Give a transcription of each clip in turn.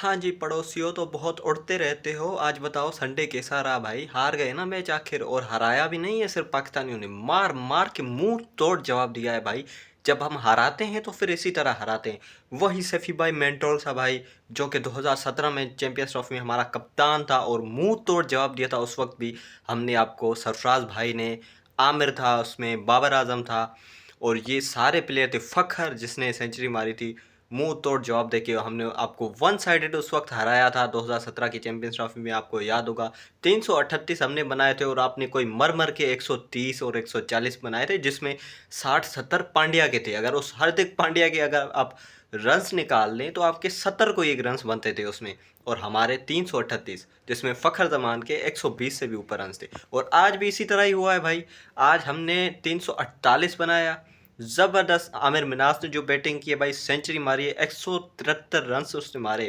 हाँ जी, पड़ोसियों तो बहुत उड़ते रहते हो। आज बताओ संडे कैसा रहा भाई? हार गए ना मैच आखिर, और हराया भी नहीं है सिर्फ पाकिस्तानियों ने, मार-मार के मुँह तोड़ जवाब दिया है भाई। जब हम हराते हैं तो फिर इसी तरह हराते हैं। वही सैफी भाई मेंटोल सा भाई, जो कि 2017 में चैंपियंस ट्रॉफी में हमारा कप्तान था और मुँह तोड़ जवाब दिया था उस वक़्त भी हमने आपको। सरफराज भाई ने, आमिर था उसमें, बाबर आज़म था और ये सारे प्लेयर थे। फ़खर जिसने सेंचुरी मारी थी, मुंह तोड़ जवाब देके हमने आपको वन साइडेड उस वक्त हराया था 2017 की चैंपियंस ट्रॉफी में। आपको याद होगा 338 हमने बनाए थे और आपने कोई मर मर के 130 और 140 बनाए थे, जिसमें 60-70 पांड्या के थे। अगर उस हार्दिक पांड्या के अगर आप रन्स निकाल लें तो आपके 70 को एक रन्स बनते थे उसमें, और हमारे 338, जिसमें फ़खर जमान के 120 से भी ऊपर रन्स थे। और आज भी इसी तरह ही हुआ है भाई। आज हमने 348 बनाया। ज़बरदस्त आमिर मिनास ने जो बैटिंग की है भाई, सेंचुरी मारी है, 173 रन उसने मारे,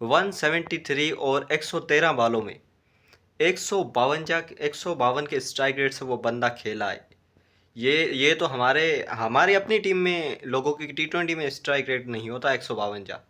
173 और 113 बॉलों में 152 के स्ट्राइक रेट से वो बंदा खेला है। ये तो हमारी अपनी टीम में लोगों की टी20 में स्ट्राइक रेट नहीं होता 152,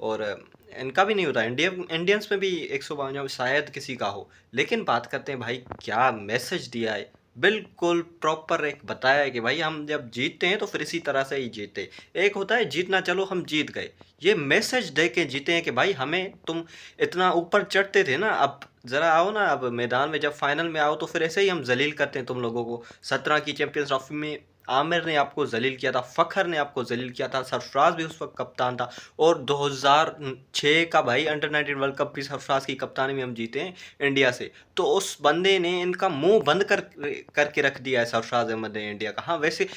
और इनका भी नहीं होता। इंडियंस में भी 152 शायद किसी का हो। लेकिन बात करते हैं भाई, क्या मैसेज दिया है। बिल्कुल प्रॉपर एक बताया है कि भाई हम जब जीतते हैं तो फिर इसी तरह से ही जीते। एक होता है जीतना, चलो हम जीत गए, ये मैसेज दे के जीते हैं कि भाई हमें तुम इतना ऊपर चढ़ते थे ना, अब ज़रा आओ ना, अब मैदान में जब फाइनल में आओ तो फिर ऐसे ही हम जलील करते हैं तुम लोगों को। 17 की चैंपियंस ट्रॉफी में आमिर ने आपको जलील किया था, फ़खर ने आपको जलील किया था, सरफराज भी उस वक्त कप्तान था। और 2006 का भाई अंडर 19 वर्ल्ड कप भी सरफराज की कप्तानी में हम जीते हैं इंडिया से। तो उस बंदे ने इनका मुंह बंद करके रख दिया है, सरफराज अहमद ने इंडिया का। हाँ वैसे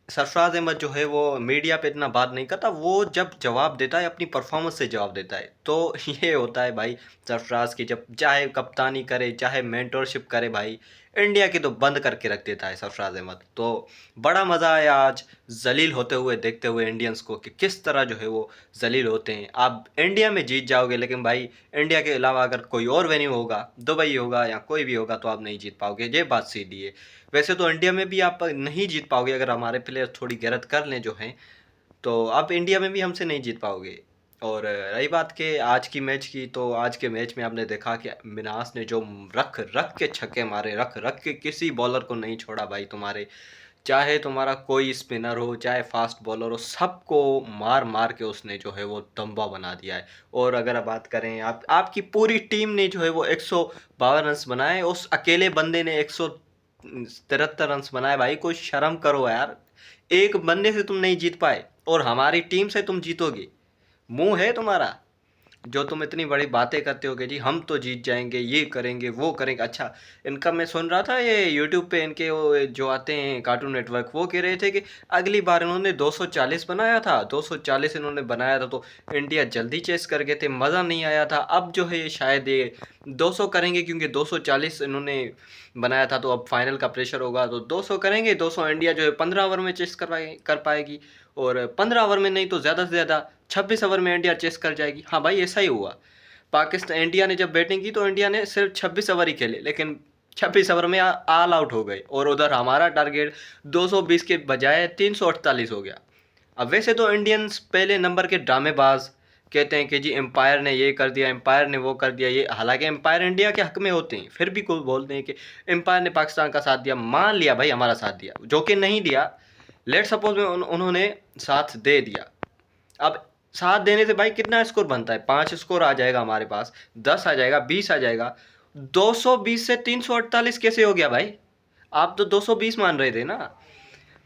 सरफराज अहमद जो है वो मीडिया पे इतना बात नहीं करता, वो जब जवाब देता है अपनी परफॉर्मेंस से जवाब देता है। तो ये होता है भाई सरफराज की, जब चाहे कप्तानी करे चाहे मेंटरशिप करे भाई, इंडिया की तो बंद करके रख देता है सरफराज अहमद। तो बड़ा मज़ा आया आज जलील होते हुए देखते हुए इंडियंस को, कि किस तरह जो है वो जलील होते हैं। आप इंडिया में जीत जाओगे, लेकिन भाई इंडिया के अलावा अगर कोई और वेन्यू होगा, दुबई होगा या कोई भी होगा, तो आप नहीं जीत पाओगे। ये बात सीधी है। वैसे तो इंडिया में भी आप नहीं जीत पाओगे अगर हमारे प्लेयर थोड़ी गलत कर लें जो हैं, तो आप इंडिया में भी हमसे नहीं जीत पाओगे। और रही बात के आज की मैच की, तो आज के मैच में आपने देखा कि मिनास ने जो रख रख के छक्के मारे, रख रख के किसी बॉलर को नहीं छोड़ा भाई तुम्हारे। चाहे तुम्हारा कोई स्पिनर हो चाहे फास्ट बॉलर हो, सबको मार मार के उसने जो है वो तंबा बना दिया है। और अगर आप बात करें, आपकी पूरी टीम ने जो है वो 152 रन बनाए, उस अकेले बंदे ने 173 रन बनाए। भाई कोई शर्म करो यार, एक बंदे से तुम नहीं जीत पाए और हमारी टीम से तुम जीतोगे। मुंह है तुम्हारा जो तुम इतनी बड़ी बातें करते हो कि जी हम तो जीत जाएंगे, ये करेंगे वो करेंगे। अच्छा, इनका मैं सुन रहा था ये यूट्यूब पे इनके वो जो आते हैं कार्टून नेटवर्क, वो कह रहे थे कि अगली बार इन्होंने 240 बनाया था, 240 इन्होंने बनाया था तो इंडिया जल्दी चेस कर गए थे, मज़ा नहीं आया था। अब जो है शायद ये 200 करेंगे, क्योंकि 240 इन्होंने बनाया था, तो अब फाइनल का प्रेशर होगा तो 200 करेंगे। 200 इंडिया जो है 15 ओवर में चेस कर पाएगी, और 15 ओवर में नहीं तो ज़्यादा से ज़्यादा 26 ओवर में इंडिया चेस कर जाएगी। हाँ भाई ऐसा ही हुआ। पाकिस्तान इंडिया ने जब बैटिंग की तो इंडिया ने सिर्फ 26 ओवर ही खेले, लेकिन 26 ओवर में ऑल आउट हो गए, और उधर हमारा टारगेट 220 के बजाय 348 हो गया। अब वैसे तो इंडियंस पहले नंबर के ड्रामेबाज, कहते हैं कि जी एम्पायर ने ये कर दिया, एम्पायर ने वो कर दिया। ये हालांकि एम्पायर इंडिया के हक में होते हैं, फिर भी कोई बोलते हैं कि एम्पायर ने पाकिस्तान का साथ दिया। मान लिया भाई हमारा साथ दिया, जो कि नहीं दिया, लेट सपोज में उन्होंने साथ दे दिया। अब साथ देने से भाई कितना स्कोर बनता है? 5 स्कोर आ जाएगा हमारे पास, 10 आ जाएगा, 20 आ जाएगा। 220 से 348 कैसे हो गया भाई? आप तो 220 मान रहे थे ना।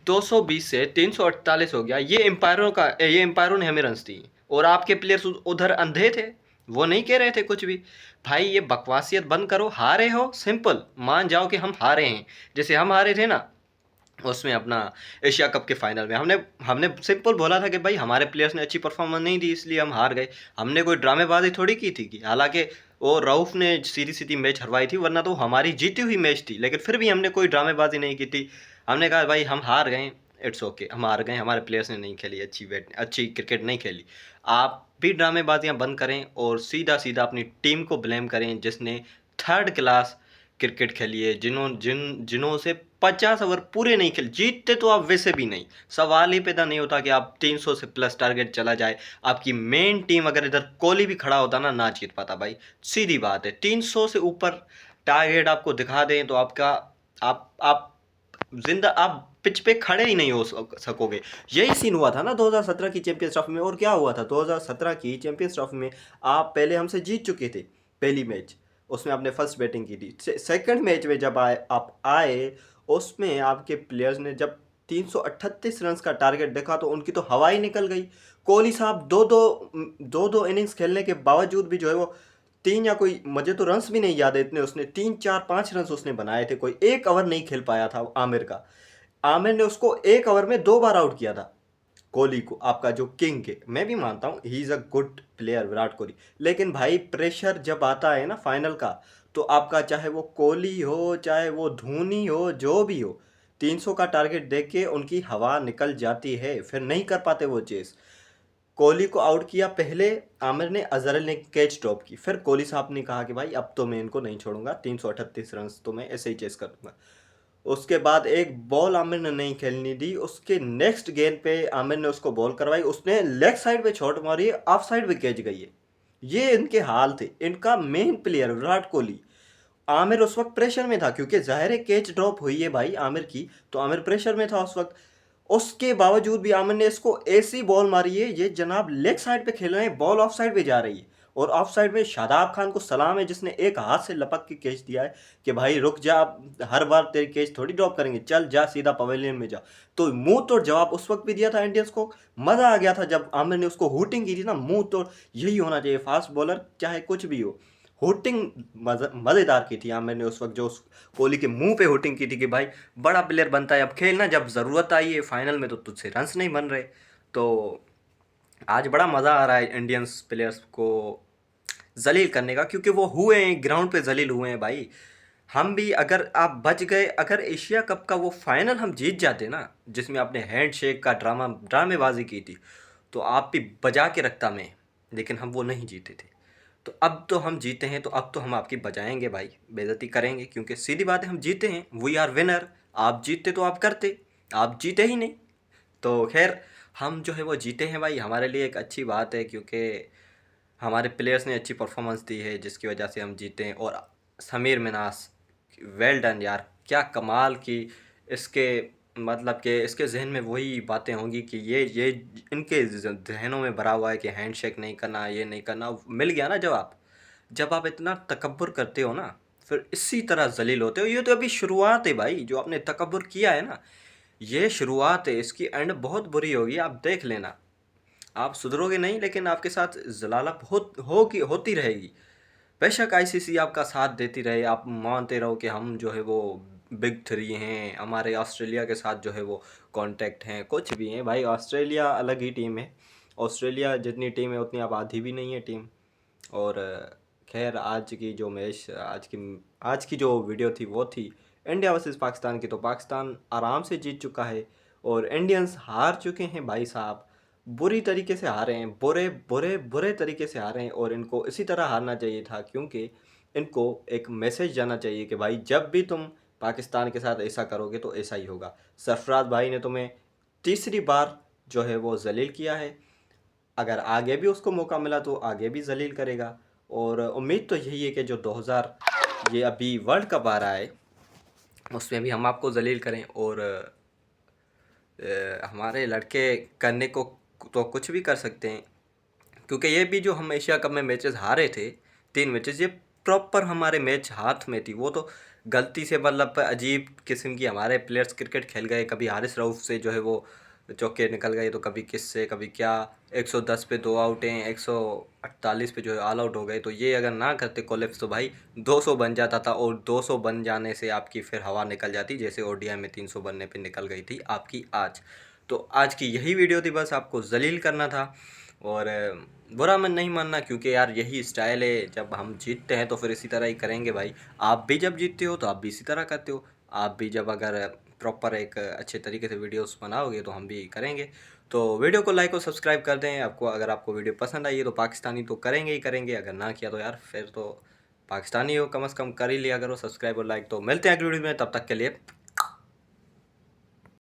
220 से 348 हो गया। ये एम्पायरों ने हमें रन्स दिए, और आपके प्लेयर्स उधर अंधे थे, वो नहीं कह रहे थे कुछ भी। भाई ये बकवासियत बंद करो। हारे हो, सिंपल मान जाओ कि हम हारे हैं। जैसे हम हारे थे ना उसमें अपना एशिया कप के फाइनल में, हमने हमने सिंपल बोला था कि भाई हमारे प्लेयर्स ने अच्छी परफॉर्मेंस नहीं दी इसलिए हम हार गए। हमने कोई ड्रामेबाजी थोड़ी की थी कि, हालांकि वो रऊफ ने सीधी सीधी मैच हरवाई थी, वरना तो हमारी जीती हुई मैच थी, लेकिन फिर भी हमने कोई ड्रामेबाजी नहीं की थी। हमने कहा भाई हम हार गए, इट्स ओके, हम हार गए, हमारे प्लेयर्स ने नहीं खेली अच्छी क्रिकेट नहीं खेली। आप भी ड्रामेबाजियाँ बंद करें और सीधा सीधा अपनी टीम को ब्लेम करें, जिसने थर्ड क्लास क्रिकेट खेली है, जिन्हों जिन जिन्हों से 50 ओवर पूरे नहीं खेल, जीतते तो आप वैसे भी नहीं, सवाल ही पैदा नहीं होता कि आप 300 से प्लस टारगेट चला जाए। आपकी मेन टीम अगर इधर कोहली भी खड़ा होता ना जीत पाता भाई, सीधी बात है। 300 से ऊपर टारगेट आपको दिखा दें तो आपका आप जिंदा आप पिच पे खड़े ही नहीं हो सकोगे। यही सीन हुआ था ना 2017 की चैंपियंस ट्रॉफी में। और क्या हुआ था 2017 की चैंपियंस ट्रॉफी में, आप पहले हमसे जीत चुके थे पहली मैच, उसमें आपने फर्स्ट बैटिंग की थी। सेकंड मैच में जब आप आए, उसमें आपके प्लेयर्स ने जब 338 रन का टारगेट देखा तो उनकी तो हवा ही निकल गई। कोहली साहब दो इनिंग्स खेलने के बावजूद भी जो है वो तीन, या कोई मुझे तो रन्स भी नहीं याद है इतने, उसने 3 4 5 रन उसने बनाए थे। कोई एक ओवर नहीं खेल पाया था आमिर का। आमिर ने उसको एक ओवर में 2 बार आउट किया था कोहली को, आपका जो किंग के। मैं भी मानता हूँ he is a good player Virat Kohli, लेकिन भाई प्रेशर जब आता है ना फाइनल का, तो आपका चाहे वो कोहली हो चाहे वो धोनी हो जो भी हो, 300 का टारगेट देख के उनकी हवा निकल जाती है, फिर नहीं कर पाते वो चेस। कोहली को आउट किया पहले आमिर ने, अजहर ने कैच ड्रॉप की, फिर कोहली साहब ने कहा कि भाई अब तो मैं इनको नहीं छोड़ूंगा, 338 रन तो मैं ऐसे ही चेस कर दूंगा। उसके बाद एक बॉल आमिर ने नहीं खेलनी दी, उसके नेक्स्ट गेंद पे आमिर ने उसको बॉल करवाई, उसने लेग साइड पे शॉट मारी, ऑफ साइड पे कैच गई है। ये इनके हाल थे, इनका मेन प्लेयर विराट कोहली। आमिर उस वक्त प्रेशर में था, क्योंकि जाहिर है कैच ड्रॉप हुई है भाई आमिर की, तो आमिर प्रेशर में था उस वक्त। उसके बावजूद भी आमिर ने इसको ऐसी बॉल मारी है, ये जनाब लेग साइड पे खेल रहे हैं, बॉल ऑफ साइड पे जा रही है। और ऑफ साइड में शादाब खान को सलाम है जिसने एक हाथ से लपक के कैच दिया है कि भाई रुक जा, हर बार तेरी कैच थोड़ी ड्रॉप करेंगे, चल जा सीधा पवेलियन में जा। तो मुंह तोड़ जवाब उस वक्त भी दिया था इंडियंस को। मजा आ गया था जब आमिर ने उसको हुटिंग की थी ना, मुंह तोड़। यही होना चाहिए फास्ट बॉलर, चाहे कुछ भी हो। हुटिंग मजेदार की थी आमिर ने उस वक्त, जो कोहली के मुंह पे हुटिंग की थी कि भाई बड़ा प्लेयर बनता है अब खेलना, जब ज़रूरत आई है फाइनल में तो तुझसे रन्स नहीं बन रहे। तो आज बड़ा मज़ा आ रहा है इंडियंस प्लेयर्स को जलील करने का, क्योंकि वो हुए हैं ग्राउंड पे, जलील हुए हैं भाई। हम भी, अगर आप बच गए, अगर एशिया कप का वो फाइनल हम जीत जाते ना, जिसमें आपने हैंडशेक का ड्रामेबाजी की थी, तो आप भी बजा के रखता मैं। लेकिन हम वो नहीं जीते थे, तो अब तो हम जीते हैं, तो अब तो हम आपकी बजाएंगे भाई, बेइज्जती करेंगे, क्योंकि सीधी बात है हम जीते हैं, वी आर विनर। आप जीतते तो आप करते, आप जीते ही नहीं। तो खैर, हम जो है वो जीते हैं भाई, हमारे लिए एक अच्छी बात है, क्योंकि हमारे प्लेयर्स ने अच्छी परफॉर्मेंस दी है जिसकी वजह से हम जीते हैं। और समीर मिनास, वेल डन यार, क्या कमाल की इसके, मतलब कि इसके जहन में वही बातें होंगी कि ये इनके जहनों में भरा हुआ है कि हैंडशेक नहीं करना, ये नहीं करना। मिल गया ना जवाब। जब आप इतना तकब्बुर करते हो ना, फिर इसी तरह जलील होते हो। ये तो अभी शुरुआत है भाई, जो आपने तकब्बुर किया है ना, ये शुरुआत है, इसकी एंड बहुत बुरी होगी, आप देख लेना। आप सुधरोगे नहीं, लेकिन आपके साथ जलाला बहुत होती रहेगी। बेशक आईसीसी आपका साथ देती रहे, आप मानते रहो कि हम जो है वो बिग थ्री हैं, हमारे ऑस्ट्रेलिया के साथ जो है वो कांटेक्ट हैं, कुछ भी हैं भाई, ऑस्ट्रेलिया अलग ही टीम है। ऑस्ट्रेलिया जितनी टीम है उतनी आबादी भी नहीं है टीम। और खैर, आज की जो वीडियो थी वो थी इंडिया वर्सेस पाकिस्तान की। तो पाकिस्तान आराम से जीत चुका है, और इंडियंस हार चुके हैं भाई साहब। बुरी तरीके से हारे हैं, बुरे बुरे बुरे तरीके से हारे हैं, और इनको इसी तरह हारना चाहिए था, क्योंकि इनको एक मैसेज जाना चाहिए कि भाई जब भी तुम पाकिस्तान के साथ ऐसा करोगे तो ऐसा ही होगा। सरफराज भाई ने तुम्हें तीसरी बार जो है वो जलील किया है, अगर आगे भी उसको मौका मिला तो आगे भी जलील करेगा। और उम्मीद तो यही है कि जो 2000 ये अभी वर्ल्ड कप आ रहा है, उसमें भी हम आपको जलील करें। और हमारे लड़के करने को तो कुछ भी कर सकते हैं, क्योंकि ये भी जो हम एशिया कप में मैचेस हारे थे, 3 मैचेस, ये प्रॉपर हमारे मैच हाथ में थी। वो तो गलती से, मतलब अजीब किस्म की हमारे प्लेयर्स क्रिकेट खेल गए, कभी हारिस रऊफ से जो है वो चौके निकल गए, तो कभी किससे कभी क्या, 110 पे 2 आउट हैं, 148 पे जो है ऑल आउट हो गए। तो ये अगर ना करते कोलेप्स तो भाई 200 बन जाता था, और 200 बन जाने से आपकी फिर हवा निकल जाती, जैसे ओडीआई में 300 बनने पे निकल गई थी आपकी आज। तो आज की यही वीडियो थी, बस आपको जलील करना था। और बुरा मन नहीं मानना, क्योंकि यार यही स्टाइल है, जब हम जीतते हैं तो फिर इसी तरह ही करेंगे भाई। आप भी जब जीतते हो तो आप भी इसी तरह करते हो। आप भी जब अगर प्रॉपर एक अच्छे तरीके से वीडियोस बनाओगे तो हम भी करेंगे। तो वीडियो को लाइक और सब्सक्राइब कर दें। अगर आपको वीडियो पसंद आई है तो पाकिस्तानी तो करेंगे ही करेंगे, अगर ना किया तो यार फिर तो पाकिस्तानी हो, कम से कम कर ही लिया करो सब्सक्राइब और लाइक। तो मिलते हैं अगली वीडियो में, तब तक के लिए